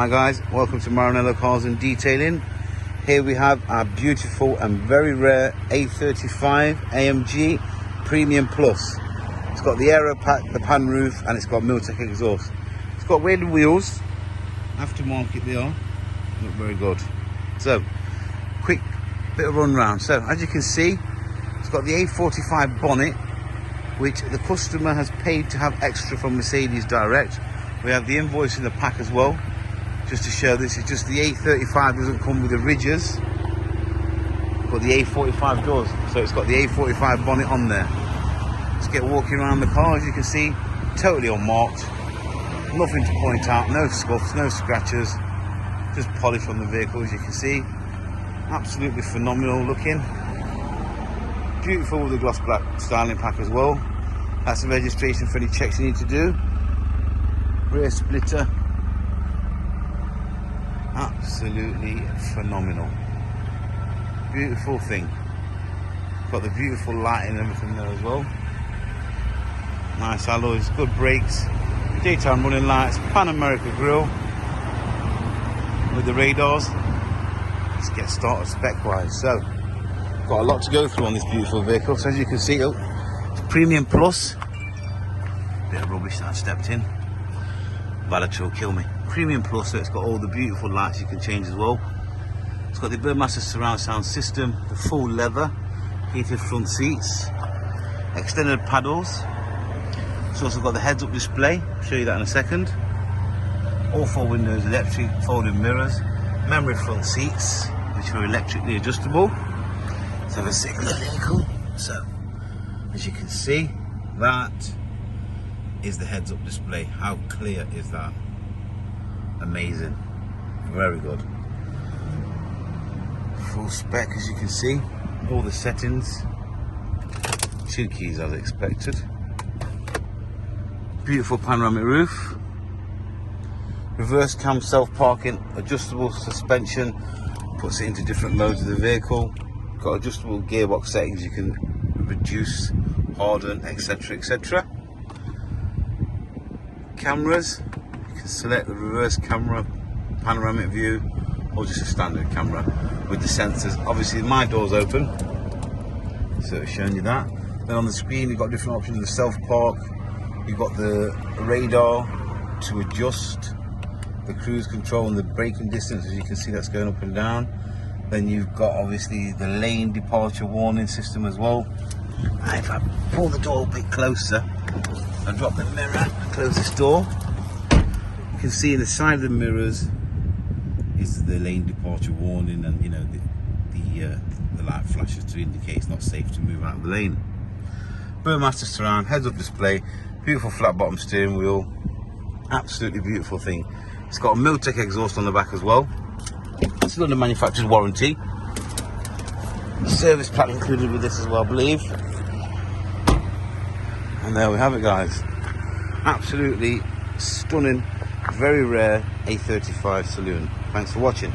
Hi guys, welcome to Maranello Cars and Detailing. Here we have our beautiful and very rare A35 AMG Premium Plus. It's got the aero pack, the pan roof, and it's got Miltech exhaust. It's got weighted wheels, aftermarket they are, look very good. So, quick bit of run round. So, as you can see, it's got the A45 bonnet, which the customer has paid to have extra from Mercedes direct. We have the invoice in the pack as well. Just to show, this is just the A35 doesn't come with the ridges, but the A45 does. So it's got the A45 bonnet on there. Let's get walking around the car. As you can see, totally unmarked, nothing to point out, no scuffs, no scratches, just polish on the vehicle. As you can see, absolutely phenomenal looking, beautiful with the gloss black styling pack as well. That's the registration for any checks you need to do. Rear splitter, absolutely phenomenal, beautiful thing. Got the beautiful lighting and everything there as well. Nice alloys, good brakes, daytime running lights, Pan America grille with the radars. Let's get started spec wise. So got a lot to go through on this beautiful vehicle. So as you can see, it's Premium Plus. Bit of rubbish that I stepped in, Valator will kill me. Premium Plus, so it's got all the beautiful lights you can change as well. It's got the Burmester surround sound system, the full leather, heated front seats, extended paddles. It's also got the heads-up display, I'll show you that in a second. All four windows electric, folding mirrors, memory front seats, which are electrically adjustable. Let's have a sit in the vehicle. So, as you can see, that is the heads-up display. How clear is that? Amazing, very good. Full spec, as you can see, all the settings, 2 keys as expected. Beautiful panoramic roof, reverse cam self-parking, adjustable suspension, puts it into different modes of the vehicle. Got adjustable gearbox settings, you can reduce, harden, etc, etc. Cameras, you can select the reverse camera, panoramic view, or just a standard camera with the sensors. Obviously my door's open, so it's showing you that. Then on the screen you've got different options, the self-park, you've got the radar to adjust the cruise control and the braking distance. As you can see, that's going up and down. Then you've got obviously the lane departure warning system as well. And if I pull the door a bit closer and drop the mirror, close this door, you can see in the side of the mirrors is the lane departure warning, and you know the light flashes to indicate it's not safe to move out of the lane. Burmester surround, heads-up display, beautiful flat bottom steering wheel, absolutely beautiful thing. It's got a Miltech exhaust on the back as well. It's under manufacturer's warranty. Service pack included with this as well, I believe. And there we have it, guys. Absolutely stunning, very rare A35 saloon. Thanks for watching.